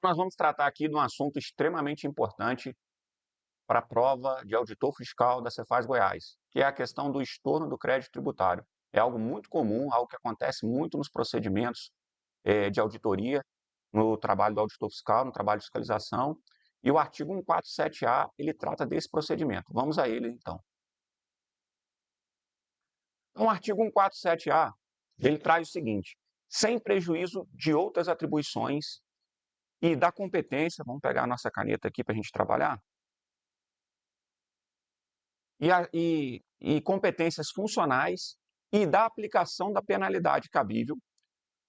Nós vamos tratar aqui de um assunto extremamente importante para a prova de auditor fiscal da Cefaz Goiás, que é a questão do estorno do crédito tributário. É algo muito comum, algo que acontece muito nos procedimentos de auditoria, no trabalho do auditor fiscal, no trabalho de fiscalização, e o artigo 147A, ele trata desse procedimento. Vamos a ele, então. Então, o artigo 147A, ele traz o seguinte: sem prejuízo de outras atribuições e da competência, vamos pegar a nossa caneta aqui para a gente trabalhar, e competências funcionais e da aplicação da penalidade cabível,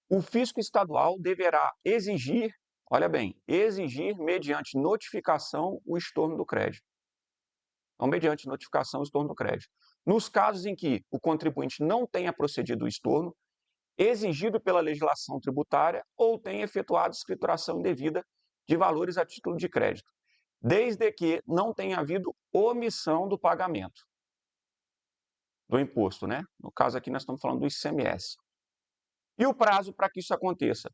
o fisco estadual deverá exigir, olha bem, exigir mediante notificação o estorno do crédito. Então, mediante notificação o estorno do crédito. Nos casos em que o contribuinte não tenha procedido o estorno, exigido pela legislação tributária ou tenha efetuado escrituração indevida de valores a título de crédito, desde que não tenha havido omissão do pagamento do imposto, né? No caso aqui nós estamos falando do ICMS. E o prazo para que isso aconteça?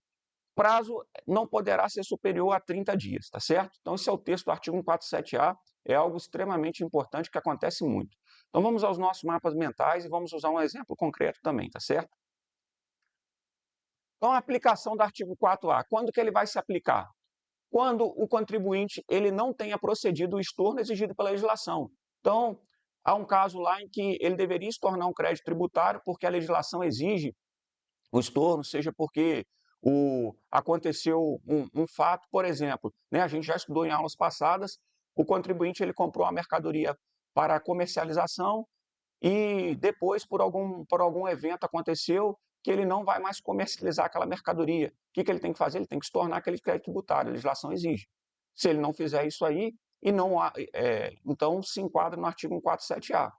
O prazo não poderá ser superior a 30 dias, tá certo? Então esse é o texto do artigo 147A, é algo extremamente importante que acontece muito. Então vamos aos nossos mapas mentais e vamos usar um exemplo concreto também, tá certo? Então a aplicação do artigo 4A, quando que ele vai se aplicar? Quando o contribuinte ele não tenha procedido o estorno exigido pela legislação. Então, há um caso lá em que ele deveria estornar um crédito tributário porque a legislação exige o estorno, seja porque aconteceu um fato, por exemplo, né, a gente já estudou em aulas passadas, o contribuinte ele comprou a mercadoria para comercialização e depois, por algum evento, aconteceu que ele não vai mais comercializar aquela mercadoria. O que ele tem que fazer? Ele tem que estornar aquele crédito tributário, a legislação exige. Se ele não fizer isso aí, e não há, então se enquadra no artigo 147A.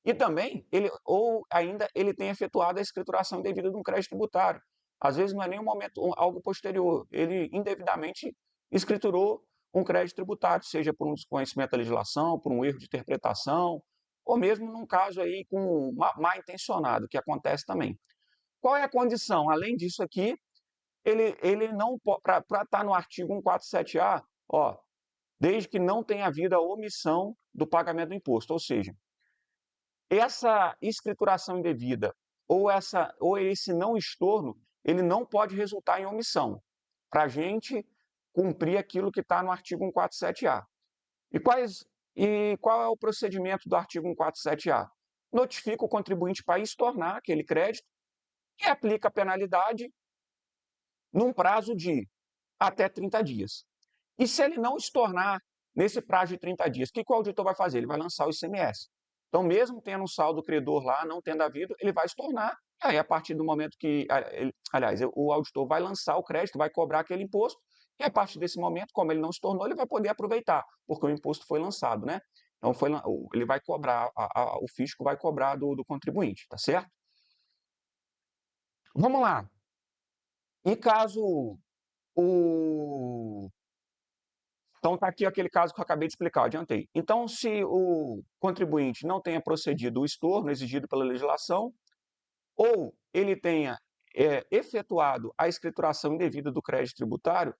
E também, ou ainda ele tem efetuado a escrituração indevida de um crédito tributário. Às vezes não é nem um momento, algo posterior, ele indevidamente escriturou um crédito tributário, seja por um desconhecimento da legislação, por um erro de interpretação, ou mesmo num caso aí com mal intencionado, que acontece também. Qual é a condição? Além disso aqui, ele não para estar no artigo 147A, ó, desde que não tenha havido a omissão do pagamento do imposto, ou seja, essa escrituração indevida ou esse não estorno, ele não pode resultar em omissão, para a gente cumprir aquilo que está no artigo 147A. E qual é o procedimento do artigo 147A? Notifica o contribuinte para estornar aquele crédito e aplica a penalidade num prazo de até 30 dias. E se ele não estornar nesse prazo de 30 dias, o que o auditor vai fazer? Ele vai lançar o ICMS. Então, mesmo tendo um saldo credor lá, não tendo havido, ele vai estornar. Aí, a partir do momento que, aliás, o auditor vai lançar o crédito, vai cobrar aquele imposto, e a partir desse momento, como ele não se tornou, ele vai poder aproveitar, porque o imposto foi lançado, né? Então, ele vai cobrar, o fisco vai cobrar do contribuinte, tá certo? Vamos lá. E caso o Então, está aqui aquele caso que eu acabei de explicar, eu adiantei. Então, se o contribuinte não tenha procedido o estorno exigido pela legislação, ou ele tenha efetuado a escrituração indevida do crédito tributário,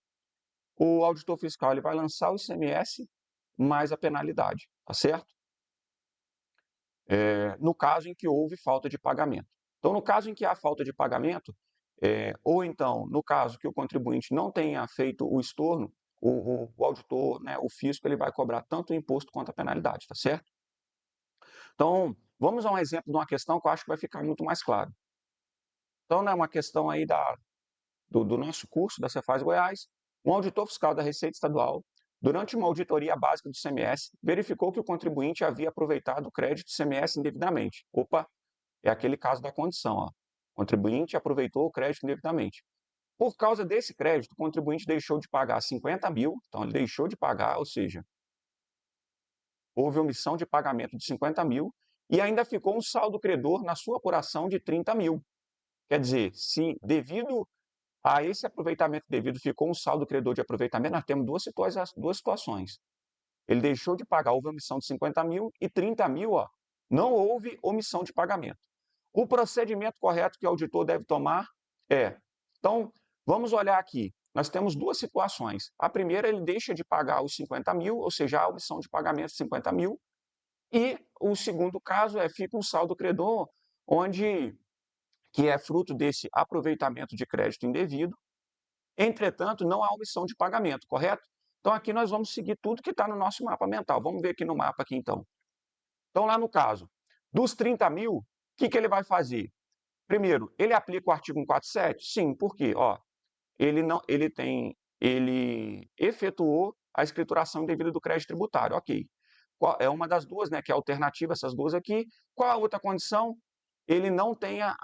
o auditor fiscal ele vai lançar o ICMS mais a penalidade, tá certo? No caso em que houve falta de pagamento. Então, no caso em que há falta de pagamento, ou então, no caso que o contribuinte não tenha feito o estorno, o auditor, né, o fisco, ele vai cobrar tanto o imposto quanto a penalidade, tá certo? Então, vamos a um exemplo de uma questão que eu acho que vai ficar muito mais claro. Então, né, uma questão aí do nosso curso, da Cefaz Goiás, um auditor fiscal da Receita Estadual, durante uma auditoria básica do ICMS, verificou que o contribuinte havia aproveitado o crédito do ICMS indevidamente. Opa, é aquele caso da condição, ó. O contribuinte aproveitou o crédito indevidamente. Por causa desse crédito, o contribuinte deixou de pagar 50 mil, então ele deixou de pagar, ou seja, houve omissão de pagamento de 50 mil e ainda ficou um saldo credor na sua apuração de 30 mil. Quer dizer, se devido a esse aproveitamento devido ficou um saldo credor de aproveitamento, nós temos duas situações. Ele deixou de pagar, houve omissão de 50 mil e 30 mil, ó, não houve omissão de pagamento. O procedimento correto que o auditor deve tomar é, então, vamos olhar aqui, nós temos duas situações. A primeira, ele deixa de pagar os 50 mil, ou seja, a omissão de pagamento de 50 mil, e o segundo caso fica um saldo credor, que é fruto desse aproveitamento de crédito indevido, entretanto, não há omissão de pagamento, correto? Então, aqui nós vamos seguir tudo que está no nosso mapa mental. Vamos ver aqui no mapa, aqui, então. Então, lá no caso, dos 30 mil, o que ele vai fazer? Primeiro, ele aplica o artigo 147? Sim, por quê? Ele efetuou a escrituração indevida do crédito tributário, ok. É uma das duas, né, que é alternativa, essas duas aqui. Qual a outra condição? Ele não tenha,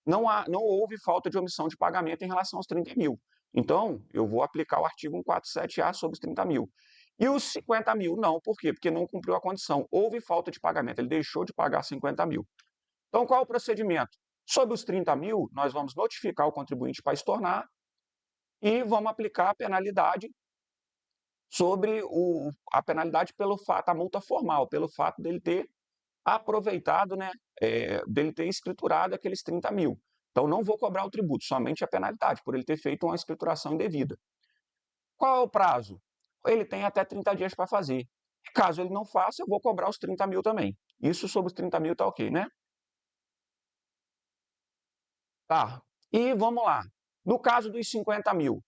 não houve falta de omissão de pagamento em relação aos 30 mil. Então, eu vou aplicar o artigo 147A sobre os 30 mil. E os 50 mil, não. Por quê? Porque não cumpriu a condição. Houve falta de pagamento, ele deixou de pagar 50 mil. Então, qual é o procedimento? Sobre os 30 mil, nós vamos notificar o contribuinte para estornar e vamos aplicar a penalidade a penalidade pelo fato, a multa formal, pelo fato dele ter aproveitado, né, dele ter escriturado aqueles 30 mil. Então, não vou cobrar o tributo, somente a penalidade, por ele ter feito uma escrituração indevida. Qual é o prazo? Ele tem até 30 dias para fazer. Caso ele não faça, eu vou cobrar os 30 mil também. Isso sobre os 30 mil está ok, né? Tá. E vamos lá. No caso dos 50 mil,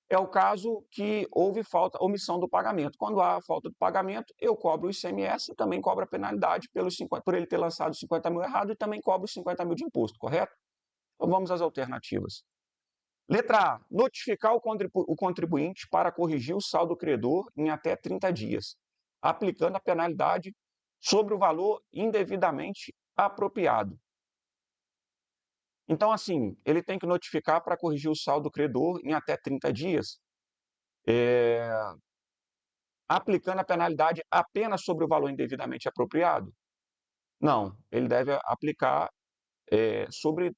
é o caso que houve omissão do pagamento. Quando há falta de pagamento, eu cobro o ICMS e também cobro a penalidade por ele ter lançado 50 mil errado e também cobro os 50 mil de imposto, correto? Então vamos às alternativas. Letra A, notificar o contribuinte para corrigir o saldo credor em até 30 dias, aplicando a penalidade sobre o valor indevidamente apropriado. Então, assim, ele tem que notificar para corrigir o saldo credor em até 30 dias, aplicando a penalidade apenas sobre o valor indevidamente apropriado? Não, ele deve aplicar sobre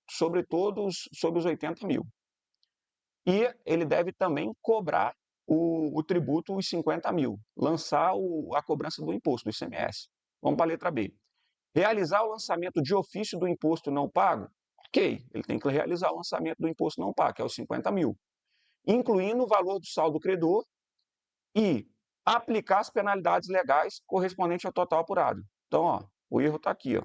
os 80 mil. E ele deve também cobrar o tributo, os 50 mil, lançar a cobrança do imposto, do ICMS. Vamos para a letra B. Realizar o lançamento de ofício do imposto não pago? Ok, ele tem que realizar o lançamento do imposto não pago, que é os 50 mil, incluindo o valor do saldo credor e aplicar as penalidades legais correspondentes ao total apurado. Então, ó, o erro está aqui. Ó.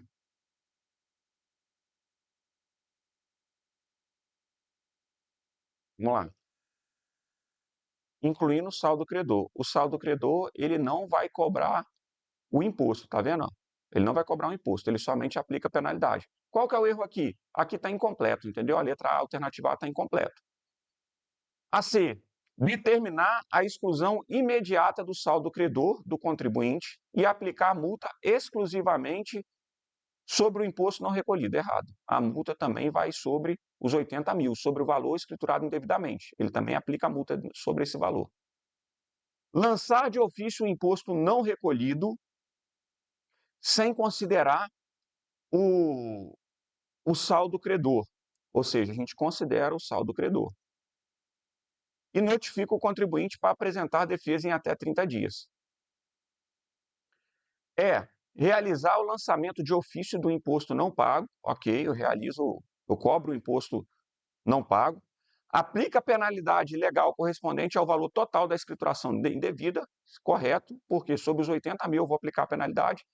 Vamos lá. Incluindo o saldo credor. O saldo credor, ele não vai cobrar o imposto, tá vendo? Ele não vai cobrar o imposto, ele somente aplica a penalidade. Qual que é o erro aqui? Aqui está incompleto, entendeu? A letra A, alternativa A, está incompleta. A C, determinar a exclusão imediata do saldo credor do contribuinte e aplicar a multa exclusivamente sobre o imposto não recolhido. Errado. A multa também vai sobre os 80 mil, sobre o valor escriturado indevidamente. Ele também aplica a multa sobre esse valor. Lançar de ofício o imposto não recolhido sem considerar o saldo credor, ou seja, a gente considera o saldo credor. E notifica o contribuinte para apresentar defesa em até 30 dias. Realizar o lançamento de ofício do imposto não pago, ok, eu cobro o imposto não pago, aplica a penalidade legal correspondente ao valor total da escrituração indevida, correto, porque sobre os 80 mil eu vou aplicar a penalidade,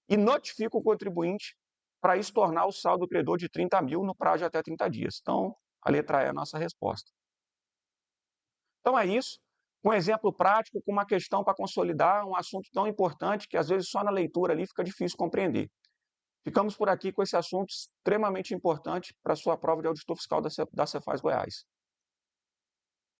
e notifica o contribuinte para estornar o saldo credor de 30 mil no prazo de até 30 dias. Então, a letra E é a nossa resposta. Então é isso, um exemplo prático com uma questão para consolidar um assunto tão importante que às vezes só na leitura ali fica difícil compreender. Ficamos por aqui com esse assunto extremamente importante para a sua prova de auditor fiscal da Cefaz Goiás.